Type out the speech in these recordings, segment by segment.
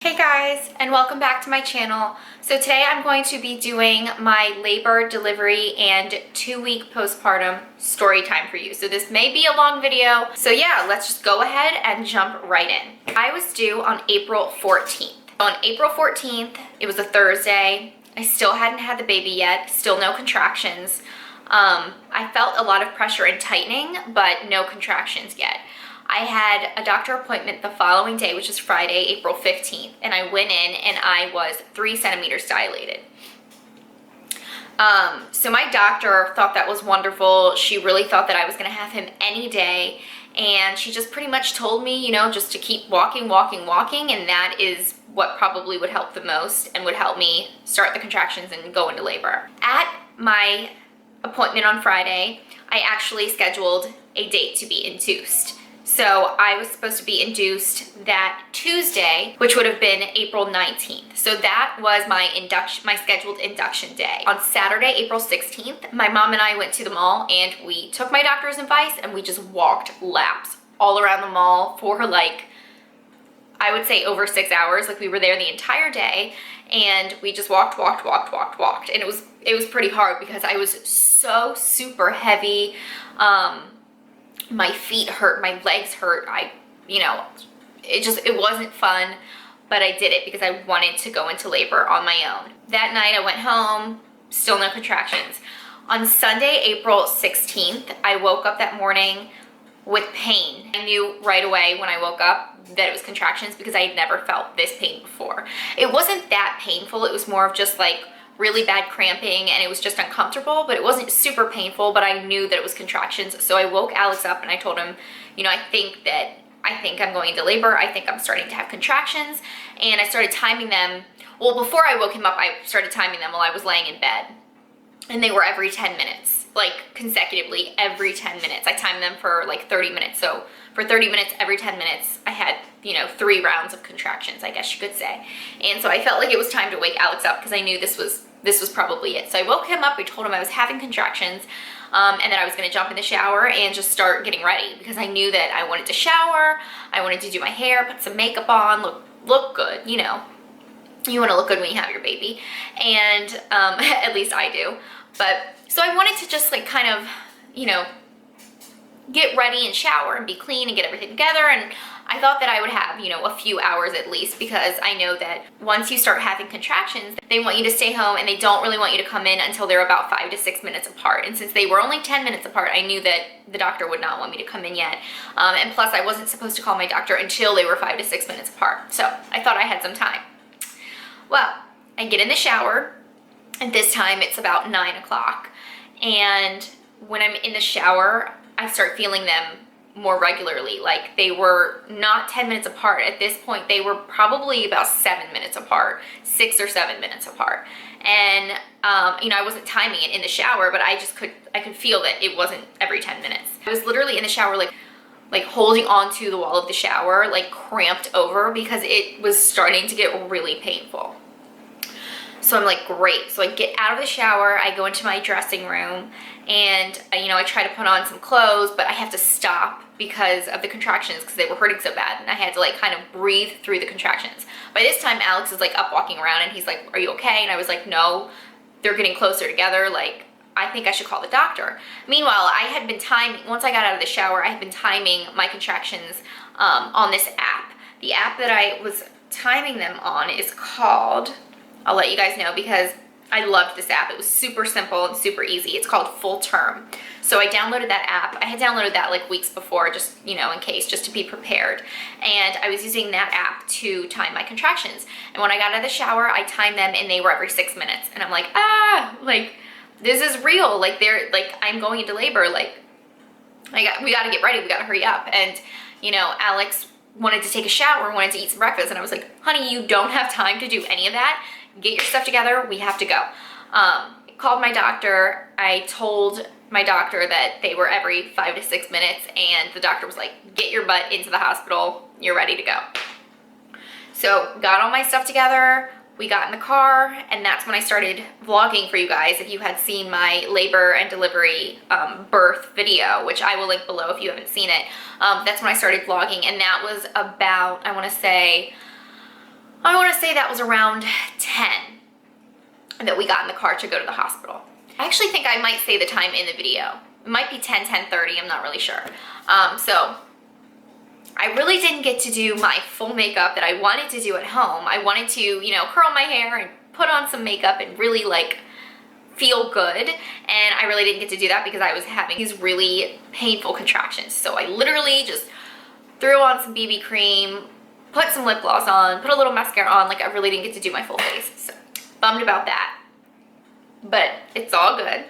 Hey guys, and welcome back to my channel. So today I'm going to be doing my labor, delivery, and 2-week postpartum story time for you. So this may be a long video. So yeah, let's just go ahead and jump right in. I was due on April 14th. On April 14th, it was a Thursday. I still hadn't had the baby yet, still no contractions. I felt a lot of pressure and tightening, but no contractions yet. I had a doctor appointment the following day, which is Friday, April 15th, and I went in and I was 3 centimeters dilated. So my doctor thought that was wonderful. She really thought that I was gonna have him any day, and she just pretty much told me, you know, just to keep walking, and that is what probably would help the most and would help me start the contractions and go into labor. At my appointment on Friday, I actually scheduled a date to be induced. So I was supposed to be induced that Tuesday, which would have been April 19th. So that was my scheduled induction day. On Saturday, April 16th, my mom and I went to the mall and we took my doctor's advice and we just walked laps all around the mall for like, I would say over 6 hours. Like we were there the entire day and we just walked. And it was pretty hard because I was so super heavy. My feet hurt, my legs hurt. It wasn't fun, but I did it because I wanted to go into labor on my own. That night I went home, still no contractions. On Sunday, April 16th, I woke up that morning with pain. I knew right away when I woke up that it was contractions because I had never felt this pain before. It wasn't that painful, it was more of just like really bad cramping and it was just uncomfortable, but it wasn't super painful, but I knew that it was contractions. So I woke Alex up and I told him, you know, I think I'm going into labor. I think I'm starting to have contractions. And I started timing them. Well, before I woke him up, I started timing them while I was laying in bed. And they were every 10 minutes, like consecutively every 10 minutes. I timed them for like 30 minutes. So for 30 minutes, every 10 minutes, I had, 3 rounds of contractions, I guess you could say. And so I felt like it was time to wake Alex up because I knew this was probably it. So I woke him up, I told him I was having contractions, and that I was gonna jump in the shower and just start getting ready because I knew that I wanted to shower, I wanted to do my hair, put some makeup on, look good, you wanna look good when you have your baby. And at least I do. But so I wanted to just like kind of, get ready and shower and be clean and get everything together. And I thought that I would have, a few hours at least, because I know that once you start having contractions, they want you to stay home and they don't really want you to come in until they're about 5 to 6 minutes apart. And since they were only 10 minutes apart, I knew that the doctor would not want me to come in yet. And plus I wasn't supposed to call my doctor until they were 5 to 6 minutes apart. So I thought I had some time. Well, I get in the shower and this time it's about 9 o'clock. And when I'm in the shower, I start feeling them more regularly. Like they were not 10 minutes apart. At this point, they were probably about 7 minutes apart, 6 or 7 minutes apart. And, I wasn't timing it in the shower, but I could feel that it wasn't every 10 minutes. I was literally in the shower, like holding onto the wall of the shower, like cramped over because it was starting to get really painful. So I'm like, great. So I get out of the shower, I go into my dressing room, and I try to put on some clothes, but I have to stop because of the contractions because they were hurting so bad, and I had to like kind of breathe through the contractions. By this time, Alex is like up walking around and he's like, are you okay? And I was like, no, they're getting closer together. Like, I think I should call the doctor. Meanwhile, I had been timing, once I got out of the shower, I had been timing my contractions on this app. The app that I was timing them on is called, I'll let you guys know because I loved this app. It was super simple and super easy. It's called Full Term. So I downloaded that app. I had downloaded that like weeks before, just, in case, just to be prepared. And I was using that app to time my contractions. And when I got out of the shower, I timed them and they were every 6 minutes. And I'm like, like this is real. Like I'm going into labor. Like we got to get ready. We got to hurry up. And, Alex wanted to take a shower, wanted to eat some breakfast. And I was like, honey, you don't have time to do any of that. Get your stuff together, we have to go. Called my doctor. I told my doctor that they were every 5 to 6 minutes, and the doctor was like, get your butt into the hospital, you're ready to go. So got all my stuff together, we got in the car, and that's when I started vlogging for you guys. If you had seen my labor and delivery birth video, which I will link below if you haven't seen it, that's when I started vlogging, and that was about, I want to say that was around 10 that we got in the car to go to the hospital. I actually think I might say the time in the video. It might be 10:30, I'm not really sure. So I really didn't get to do my full makeup that I wanted to do at home. I wanted to, you know, curl my hair and put on some makeup and really like feel good. And I really didn't get to do that because I was having these really painful contractions. So I literally just threw on some BB cream, put some lip gloss on, put a little mascara on. Like I really didn't get to do my full face. So bummed about that, but it's all good.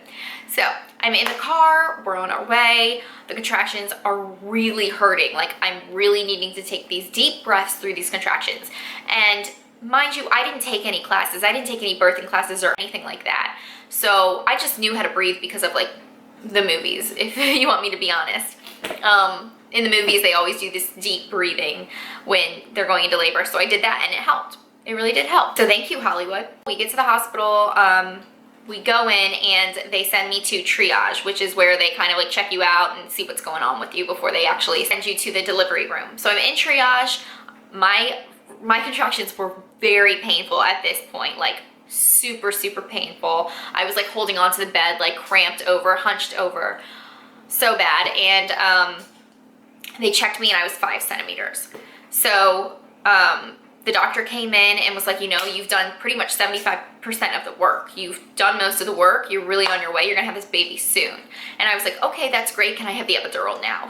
So I'm in the car, we're on our way. The contractions are really hurting. Like I'm really needing to take these deep breaths through these contractions. And mind you, I didn't take any classes. I didn't take any birthing classes or anything like that. So I just knew how to breathe because of like the movies, if you want me to be honest. In the movies, they always do this deep breathing when they're going into labor. So I did that and it helped. It really did help. So thank you, Hollywood. We get to the hospital, we go in and they send me to triage, which is where they kind of like check you out and see what's going on with you before they actually send you to the delivery room. So I'm in triage. My contractions were very painful at this point, like super, super painful. I was like holding onto the bed, like cramped over, hunched over, so bad. And they checked me and I was 5 centimeters. So the doctor came in and was like, you know, you've done pretty much 75% of the work. You've done most of the work. You're really on your way. You're gonna have this baby soon. And I was like, okay, that's great. Can I have the epidural now?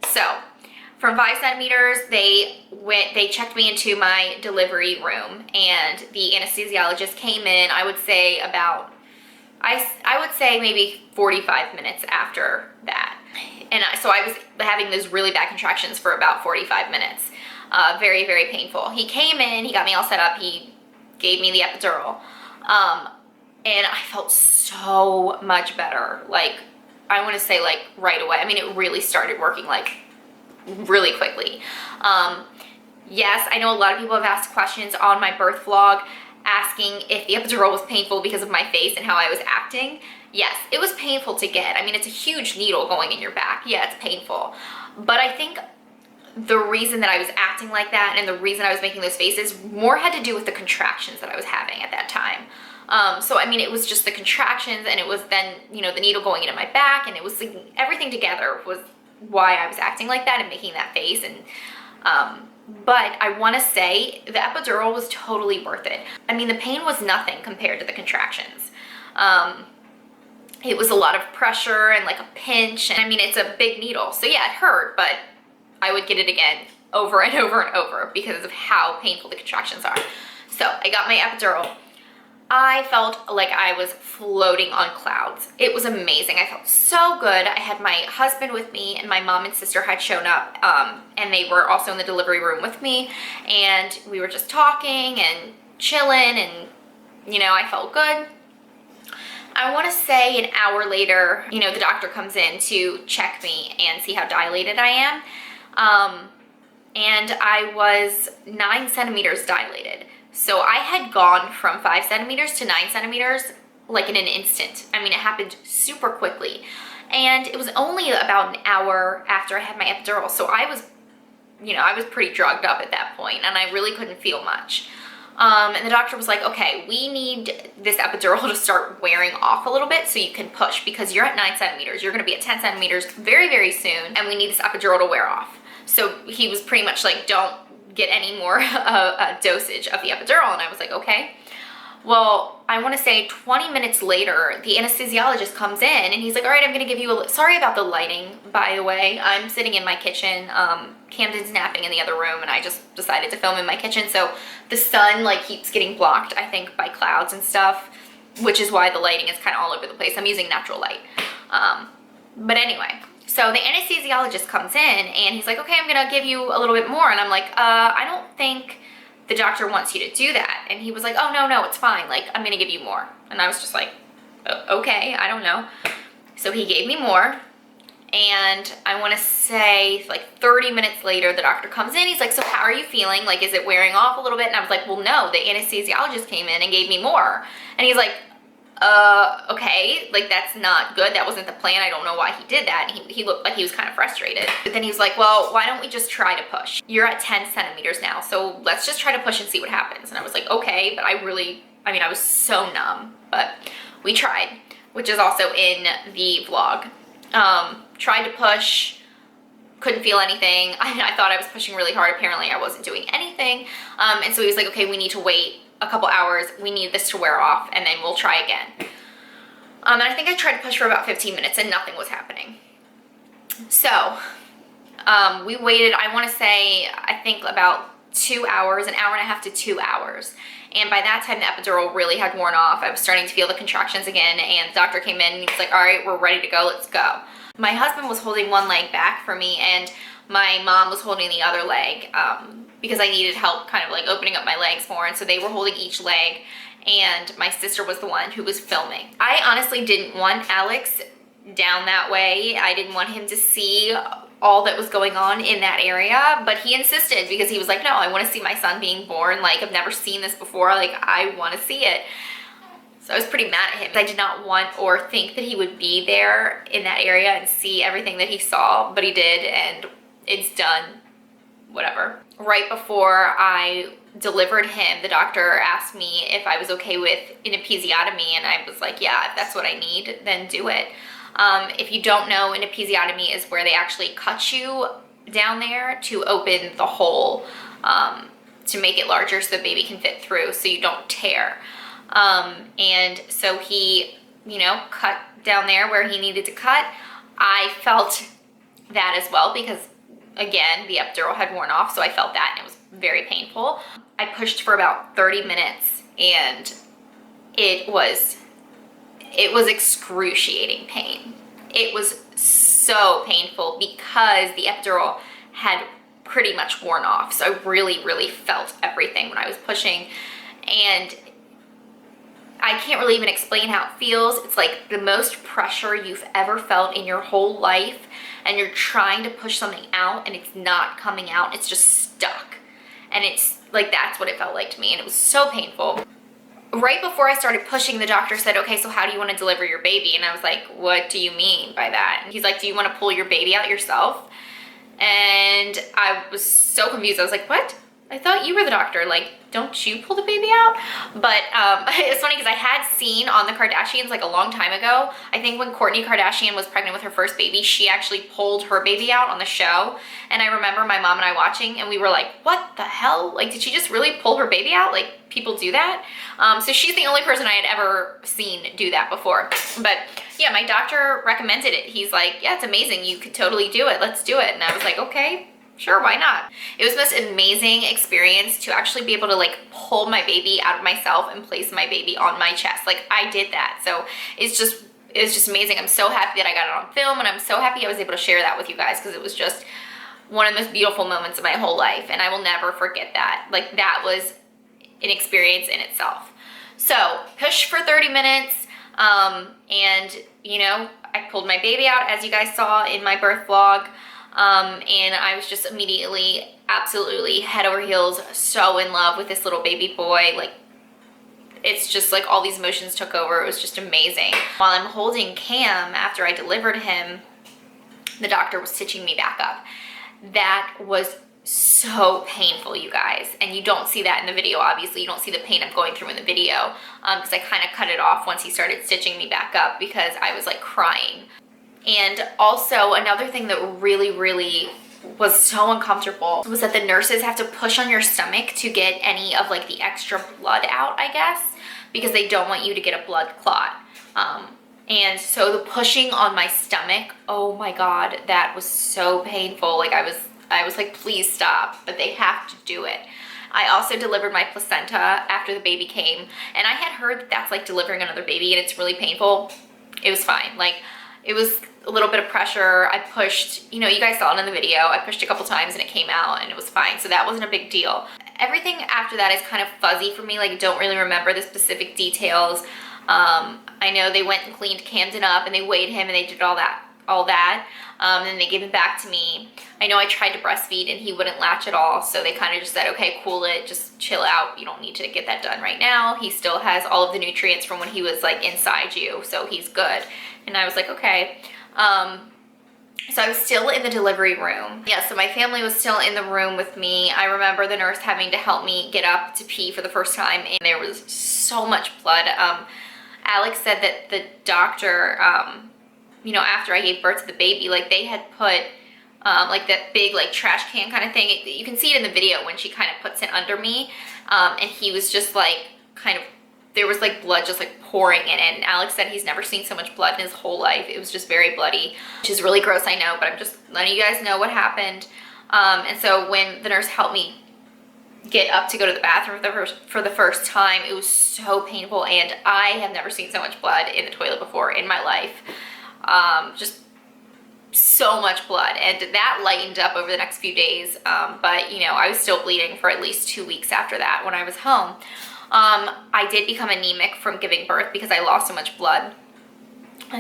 So from 5 centimeters, they checked me into my delivery room and the anesthesiologist came in, I would say about, I would say maybe 45 minutes after that. And so I was having those really bad contractions for about 45 minutes. Very, very painful. He came in, he got me all set up, he gave me the epidural, and I felt so much better. Like, I want to say like right away. I mean, it really started working like really quickly. Yes, I know a lot of people have asked questions on my birth vlog asking if the epidural was painful because of my face and how I was acting. Yes, it was painful to get. I mean, it's a huge needle going in your back. Yeah, it's painful. But I think the reason that I was acting like that and the reason I was making those faces more had to do with the contractions that I was having at that time. So, I mean, it was just the contractions and it was then, you know, the needle going into my back and it was like, everything together was why I was acting like that and making that face. And but I want to say the epidural was totally worth it. I mean, the pain was nothing compared to the contractions. It was a lot of pressure and like a pinch. And I mean, it's a big needle. So yeah, it hurt, but I would get it again over and over and over because of how painful the contractions are. So I got my epidural. I felt like I was floating on clouds. It was amazing. I felt so good. I had my husband with me and my mom and sister had shown up and they were also in the delivery room with me and we were just talking and chilling and, you know, I felt good. I want to say an hour later, you know, the doctor comes in to check me and see how dilated I am. And I was 9 centimeters dilated. So I had gone from 5 centimeters to 9 centimeters like in an instant. I mean, it happened super quickly. And it was only about an hour after I had my epidural. So I was, you know, I was pretty drugged up at that point and I really couldn't feel much. And the doctor was like, okay, we need this epidural to start wearing off a little bit so you can push because you're at 9 centimeters. You're gonna be at 10 centimeters very, very soon and we need this epidural to wear off. So he was pretty much like, don't get any more dosage of the epidural. And I was like, okay. Well, I want to say 20 minutes later, the anesthesiologist comes in and he's like, all right, I'm going to give you sorry about the lighting, by the way. I'm sitting in my kitchen. Camden's napping in the other room and I just decided to film in my kitchen. So the sun like keeps getting blocked, I think, by clouds and stuff, which is why the lighting is kind of all over the place. I'm using natural light. But anyway. So the anesthesiologist comes in and he's like, okay, I'm gonna give you a little bit more. And I'm like, I don't think the doctor wants you to do that. And he was like, oh, no, it's fine. Like, I'm gonna give you more. And I was just like, okay, I don't know. So he gave me more. And I wanna say like 30 minutes later, the doctor comes in. He's like, so how are you feeling? Like, is it wearing off a little bit? And I was like, well, no, the anesthesiologist came in and gave me more. And he's like, okay, like that's not good. That wasn't the plan. I don't know why he did that. And he looked like he was kind of frustrated. But then he was like, well, why don't we just try to push? You're at 10 centimeters now, so let's just try to push and see what happens. And I was like, okay, but I was so numb, but we tried, which is also in the vlog. Tried to push, couldn't feel anything. I thought I was pushing really hard. Apparently I wasn't doing anything. And so he was like, okay, we need to wait a couple hours. We need this to wear off and then we'll try again. And I think I tried to push for about 15 minutes and nothing was happening. So we waited, I want to say, I think about 2 hours, an hour and a half to 2 hours. And by that time, the epidural really had worn off. I was starting to feel the contractions again, and the doctor came in and he was like, all right, we're ready to go, let's go. My husband was holding one leg back for me, and my mom was holding the other leg because I needed help kind of like opening up my legs more. And so they were holding each leg, and my sister was the one who was filming. I honestly didn't want Alex down that way. I didn't want him to see all that was going on in that area, but he insisted because he was like, no, I want to see my son being born. Like, I've never seen this before. Like, I want to see it. So I was pretty mad at him. I did not want or think that he would be there in that area and see everything that he saw, but he did, and it's done, whatever. Right before I delivered him, the doctor asked me if I was okay with an episiotomy, and I was like, yeah, if that's what I need, then do it. If you don't know, an episiotomy is where they actually cut you down there to open the hole, to make it larger so the baby can fit through so you don't tear. And so he, you know, cut down there where he needed to cut. I felt that as well because, again, the epidural had worn off, so I felt that and it was very painful. I pushed for about 30 minutes and it was excruciating pain. It was so painful because the epidural had pretty much worn off. So I really, really felt everything when I was pushing, and I can't really even explain how it feels. It's like the most pressure you've ever felt in your whole life, and you're trying to push something out and it's not coming out. It's just stuck. And it's like, that's what it felt like to me, and it was so painful. Right before I started pushing, the doctor said, okay, so how do you want to deliver your baby? And I was like, what do you mean by that? And he's like, do you want to pull your baby out yourself? And I was so confused. I was like, what? I thought you were the doctor. Like, don't you pull the baby out? But it's funny because I had seen on the Kardashians like a long time ago, I think when Kourtney Kardashian was pregnant with her first baby, she actually pulled her baby out on the show. And I remember my mom and I watching, and we were like, what the hell? Like, did she just really pull her baby out? Like, people do that? So she's the only person I had ever seen do that before. But yeah, my doctor recommended it. He's like, yeah, it's amazing. You could totally do it. Let's do it. And I was like, okay. Sure, why not? It was the most amazing experience to actually be able to like pull my baby out of myself and place my baby on my chest. Like, I did that. So it's just amazing. I'm so happy that I got it on film, and I'm so happy I was able to share that with you guys because it was just one of the most beautiful moments of my whole life, and I will never forget that. Like, that was an experience in itself. So push for 30 minutes, and you know, I pulled my baby out as you guys saw in my birth vlog. And I was just immediately, absolutely head over heels, so in love with this little baby boy. Like, it's just like all these emotions took over. It was just amazing. While I'm holding Cam after I delivered him, the doctor was stitching me back up. That was so painful, you guys. And you don't see that in the video, obviously. You don't see the pain I'm going through in the video, because I kind of cut it off once he started stitching me back up because I was like crying. And also another thing that really, really was so uncomfortable was that the nurses have to push on your stomach to get any of like the extra blood out, I guess, because they don't want you to get a blood clot. And so the pushing on my stomach, oh my God, that was so painful. Like, I was like, please stop, but they have to do it. I also delivered my placenta after the baby came, and I had heard that that's like delivering another baby and it's really painful. It was fine. Like, it was a little bit of pressure. I pushed, you know, you guys saw it in the video. I pushed a couple times and it came out and it was fine. So that wasn't a big deal. Everything after that is kind of fuzzy for me. Like, I don't really remember the specific details. I know they went and cleaned Camden up and they weighed him and they did all that all that. Then they gave him back to me. I know I tried to breastfeed and he wouldn't latch at all, so they kind of just said, okay, cool it, just chill out. You don't need to get that done right now. He still has all of the nutrients from when he was like inside you, so he's good. And I was like, okay. So I was still in the delivery room. Yeah, so my family was still in the room with me. I remember the nurse having to help me get up to pee for the first time, and there was so much blood. Alex said that the doctor, you know, after I gave birth to the baby, like they had put like that big like trash can kind of thing. You can see it in the video when she kind of puts it under me. And he was just like kind of, there was like blood just like pouring in it. And Alex said he's never seen so much blood in his whole life. It was just very bloody, which is really gross, I know, but I'm just letting you guys know what happened. And so when the nurse helped me get up to go to the bathroom for the first time, it was so painful, and I have never seen so much blood in the toilet before in my life. Just so much blood, and that lightened up over the next few days, but you know, I was still bleeding for at least 2 weeks after that when I was home. I did become anemic from giving birth because I lost so much blood,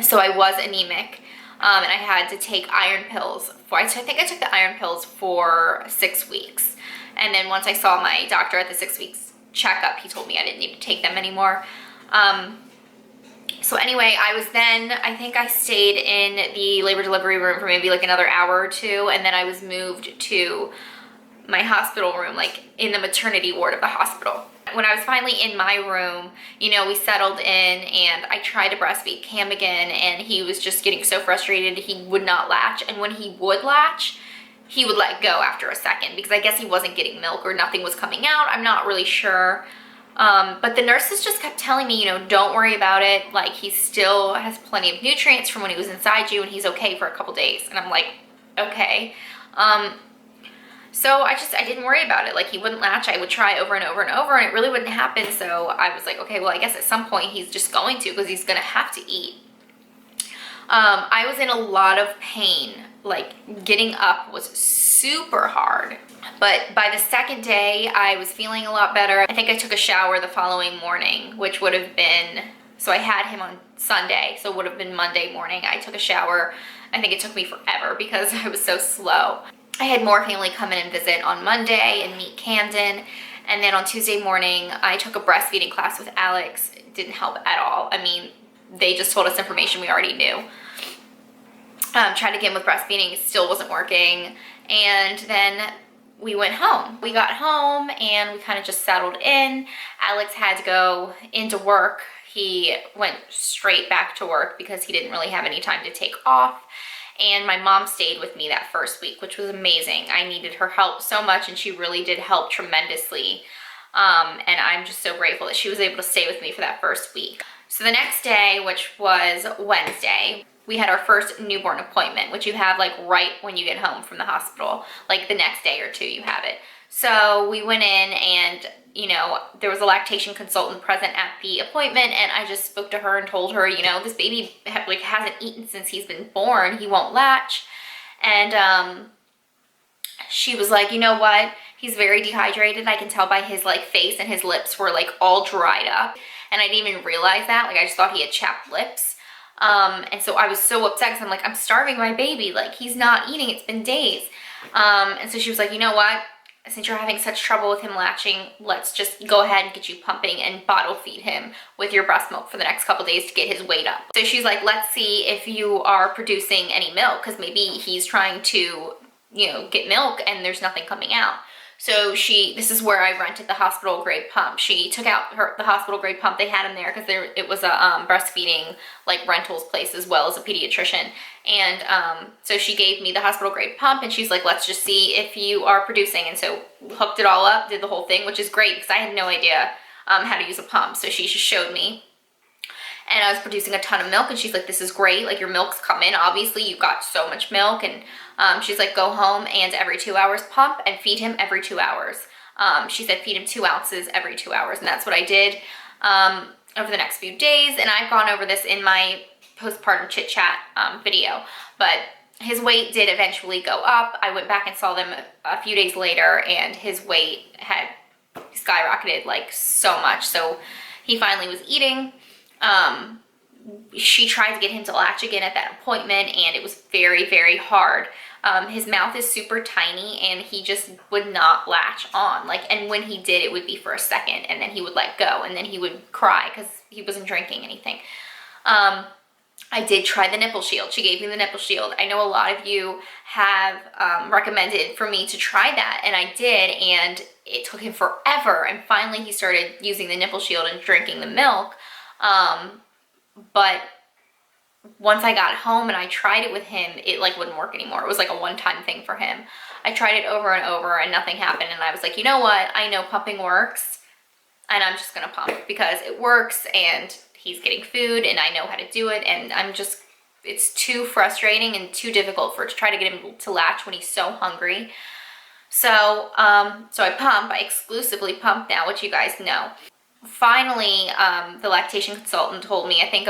so I was anemic, and I had to take iron pills I think I took the iron pills for 6 weeks, and then once I saw my doctor at the 6 weeks checkup, he told me I didn't need to take them anymore. So anyway, I think I stayed in the labor delivery room for maybe like another hour or two, and then I was moved to my hospital room, like in the maternity ward of the hospital. When I was finally in my room, you know, we settled in, and I tried to breastfeed Cam again, and he was just getting so frustrated. He would not latch, and when he would latch, he would let go after a second, because I guess he wasn't getting milk or nothing was coming out. I'm not really sure. But the nurses just kept telling me, you know, don't worry about it. Like, he still has plenty of nutrients from when he was inside you, and he's okay for a couple days. And I'm like, okay. So I didn't worry about it. Like, he wouldn't latch. I would try over and over and over, and it really wouldn't happen. So I was like, okay, well, I guess at some point he's just going to, because he's going to have to eat. I was in a lot of pain. Like, getting up was super hard. But by the second day, I was feeling a lot better. I think I took a shower the following morning, which would have been, so I had him on Sunday, so it would have been Monday morning. I took a shower. I think it took me forever because I was so slow. I had more family come in and visit on Monday and meet Camden. And then on Tuesday morning, I took a breastfeeding class with Alex. It didn't help at all. I mean, they just told us information we already knew. Tried to get him with breastfeeding, it still wasn't working. And then we went home. We got home and we kind of just settled in. Alex had to go into work. He went straight back to work because he didn't really have any time to take off. And my mom stayed with me that first week, which was amazing. I needed her help so much, and she really did help tremendously. And I'm just so grateful that she was able to stay with me for that first week. So the next day, which was Wednesday, we had our first newborn appointment, which you have like right when you get home from the hospital, like the next day or two you have it. So we went in, and you know, there was a lactation consultant present at the appointment, and I just spoke to her and told her, you know, this baby like hasn't eaten since he's been born. He won't latch. And she was like, you know what? He's very dehydrated. I can tell by his like face, and his lips were like all dried up. And I didn't even realize that. Like, I just thought he had chapped lips. And so I was so upset because I'm like, I'm starving my baby. Like, he's not eating. It's been days. And so she was like, you know what? Since you're having such trouble with him latching, let's just go ahead and get you pumping and bottle feed him with your breast milk for the next couple days to get his weight up. So she's like, let's see if you are producing any milk, because maybe he's trying to, you know, get milk and there's nothing coming out. So this is where I rented the hospital grade pump. She took out the hospital grade pump. They had him there because it was a breastfeeding like rentals place as well as a pediatrician. And so she gave me the hospital grade pump, and she's like, let's just see if you are producing. And so hooked it all up, did the whole thing, which is great because I had no idea how to use a pump. So she just showed me. And I was producing a ton of milk, and she's like, this is great. Like, your milk's come in. Obviously, you've got so much milk. And she's like, go home and every 2 hours pump and feed him every 2 hours. She said feed him 2 ounces every 2 hours. And that's what I did over the next few days. And I've gone over this in my postpartum chit chat video. But his weight did eventually go up. I went back and saw them a few days later, and his weight had skyrocketed like so much. So he finally was eating. she tried to get him to latch again at that appointment, and it was very, very hard. His mouth is super tiny, and he just would not latch on. Like, and when he did, it would be for a second, and then he would let go, and then he would cry because he wasn't drinking anything. I did try the Nipple Shield. She gave me the Nipple Shield. I know a lot of you have recommended for me to try that, and I did, and it took him forever, and finally he started using the Nipple Shield and drinking the milk. But once I got home and I tried it with him, it like wouldn't work anymore. It was like a one-time thing for him. I tried it over and over and nothing happened, and I was like, you know what? I know pumping works, and I'm just gonna pump because it works, and he's getting food, and I know how to do it, and it's too frustrating and too difficult to try to get him to latch when he's so hungry. So, so I exclusively pump now, which you guys know. Finally, the lactation consultant told me, I think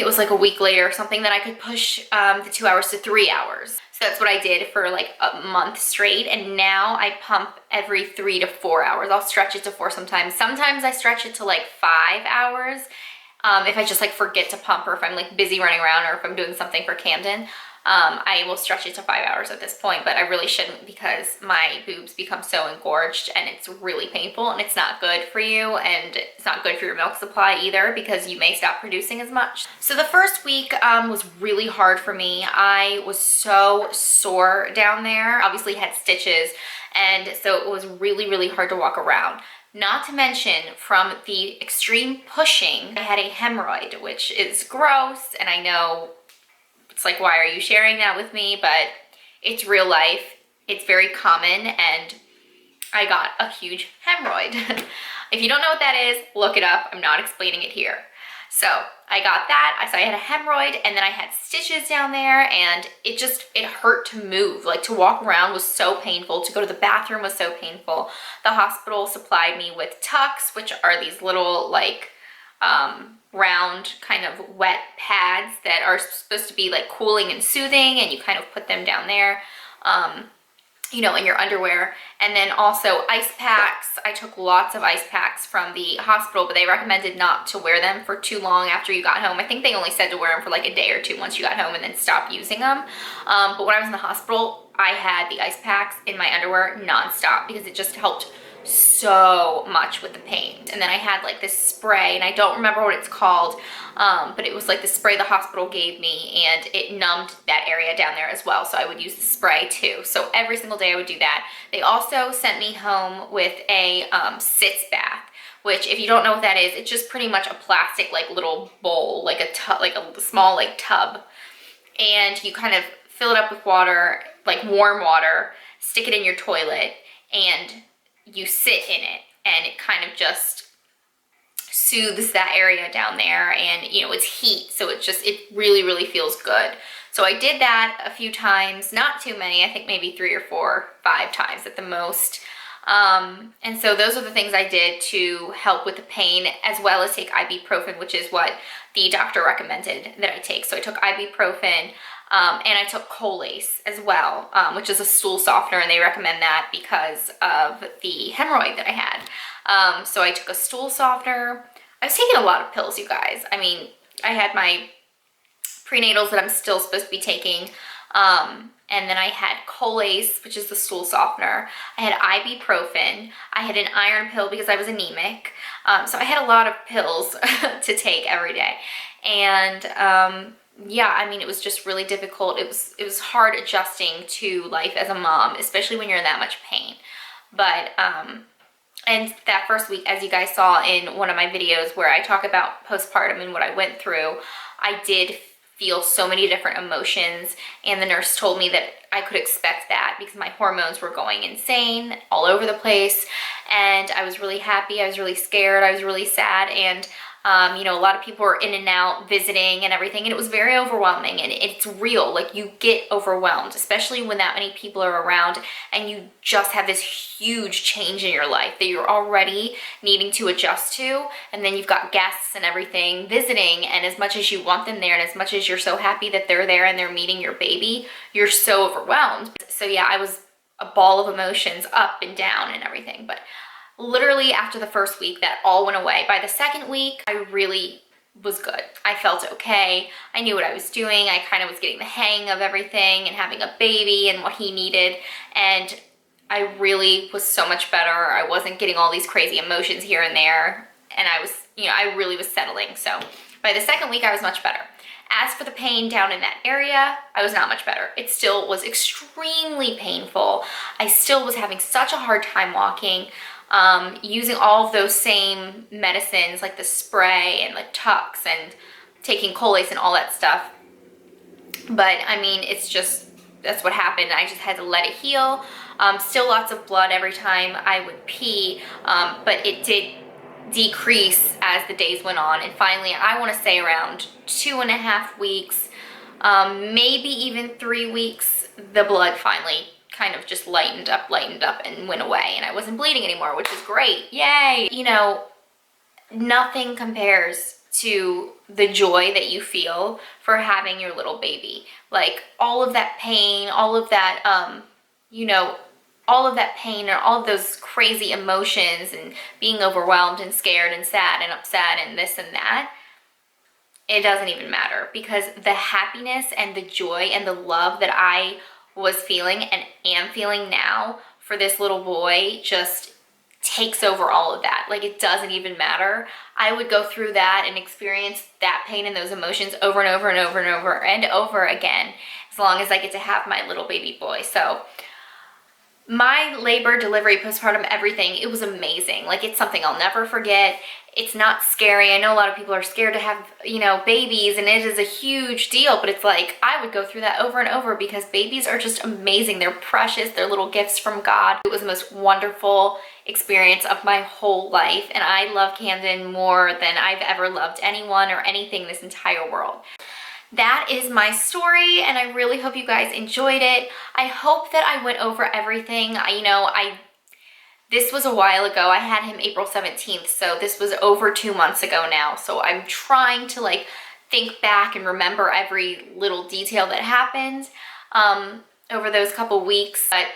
it was like a week later or something, that I could push the 2 hours to 3 hours. So that's what I did for like a month straight, and now I pump every 3 to 4 hours. I'll stretch it to 4 sometimes. Sometimes I stretch it to like 5 hours if I just like forget to pump, or if I'm like busy running around, or if I'm doing something for Camden. I will stretch it to 5 hours at this point, but I really shouldn't because my boobs become so engorged, and it's really painful, and it's not good for you, and it's not good for your milk supply either, because you may stop producing as much. So the first week was really hard for me. I was so sore down there. Obviously had stitches, and so it was really, really hard to walk around. Not to mention, from the extreme pushing, I had a hemorrhoid, which is gross, and I know it's like, why are you sharing that with me? But it's real life. It's very common, and I got a huge hemorrhoid. If you don't know what that is, look it up. I'm not explaining it here. So I got that. So I had a hemorrhoid, and then I had stitches down there, and it hurt to move. Like, to walk around was so painful. To go to the bathroom was so painful. The hospital supplied me with tucks, which are these little like round kind of wet pads that are supposed to be like cooling and soothing, and you kind of put them down there, you know, in your underwear. And then also ice packs. I took lots of ice packs from the hospital, but they recommended not to wear them for too long after you got home. I think they only said to wear them for like a day or two once you got home, and then stop using them. But when I was in the hospital, I had the ice packs in my underwear nonstop because it just helped so much with the pain. And then I had like this spray, and I don't remember what it's called, but it was like the spray the hospital gave me, and it numbed that area down there as well. So I would use the spray too. So every single day I would do that. They also sent me home with a sitz bath, which, if you don't know what that is, it's just pretty much a plastic like little bowl, like a tub, like a small like tub, and you kind of fill it up with water, like warm water, stick it in your toilet, and you sit in it, and it kind of just soothes that area down there, and you know, it's heat, so it really, really feels good. So I did that a few times, not too many, I think maybe 3 or 4, 5 times at the most. And so those are the things I did to help with the pain, as well as take ibuprofen, which is what the doctor recommended that I take. So I took ibuprofen, and I took Colace as well, which is a stool softener, and they recommend that because of the hemorrhoid that I had. So I took a stool softener. I was taking a lot of pills, you guys. I mean, I had my prenatals that I'm still supposed to be taking, and then I had Colace, which is the stool softener. I had ibuprofen. I had an iron pill because I was anemic. So I had a lot of pills to take every day. And yeah, I mean, it was just really difficult. It was hard adjusting to life as a mom, especially when you're in that much pain. But and that first week, as you guys saw in one of my videos where I talk about postpartum and what I went through, I did feel so many different emotions, and the nurse told me that I could expect that because my hormones were going insane all over the place, and I was really happy, I was really scared, I was really sad, and you know, a lot of people were in and out visiting and everything, and it was very overwhelming, and it's real. Like, you get overwhelmed, especially when that many people are around and you just have this huge change in your life that you're already needing to adjust to, and then you've got guests and everything visiting, and as much as you want them there and as much as you're so happy that they're there and they're meeting your baby, you're so overwhelmed. So yeah, I was a ball of emotions up and down and everything, but literally after the first week, that all went away. By the second week, I really was good. I felt okay. I knew what I was doing. I kind of was getting the hang of everything and having a baby and what he needed. And I really was so much better. I wasn't getting all these crazy emotions here and there. And I was, I really was settling. So by the second week, I was much better. As for the pain down in that area, I was not much better. It still was extremely painful. I still was having such a hard time walking. Using all of those same medicines like the spray and the Tux and taking Colace and all that stuff. But I mean, it's just, that's what happened. I just had to let it heal. Still lots of blood every time I would pee, but it did decrease as the days went on. And finally, I want to say around 2.5 weeks, maybe even 3 weeks, the blood finally kind of just lightened up and went away, and I wasn't bleeding anymore, which is great. Yay! Nothing compares to the joy that you feel for having your little baby. Like all of that pain, all of that, all of that pain and all of those crazy emotions and being overwhelmed and scared and sad and upset and this and that, it doesn't even matter, because the happiness and the joy and the love that I was feeling and am feeling now for this little boy just takes over all of that. Like, it doesn't even matter. I would go through that and experience that pain and those emotions over and over and over and over and over again, as long as I get to have my little baby boy. So my labor, delivery, postpartum, everything, it was amazing. Like, it's something I'll never forget. It's not scary. I know a lot of people are scared to have, babies, and it is a huge deal, but it's like, I would go through that over and over because babies are just amazing. They're precious. They're little gifts from God. It was the most wonderful experience of my whole life, and I love Camden more than I've ever loved anyone or anything in this entire world. That is my story, and I really hope you guys enjoyed it. I hope that I went over everything. This was a while ago. I had him April 17th, so this was over 2 months ago now. So I'm trying to think back and remember every little detail that happened over those couple weeks. But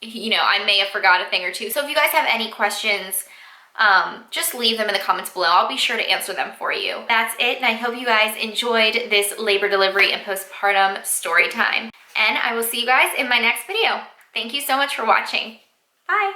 I may have forgot a thing or two. So if you guys have any questions, just leave them in the comments below. I'll be sure to answer them for you. That's it, and I hope you guys enjoyed this labor, delivery, and postpartum story time. And I will see you guys in my next video. Thank you so much for watching. Bye.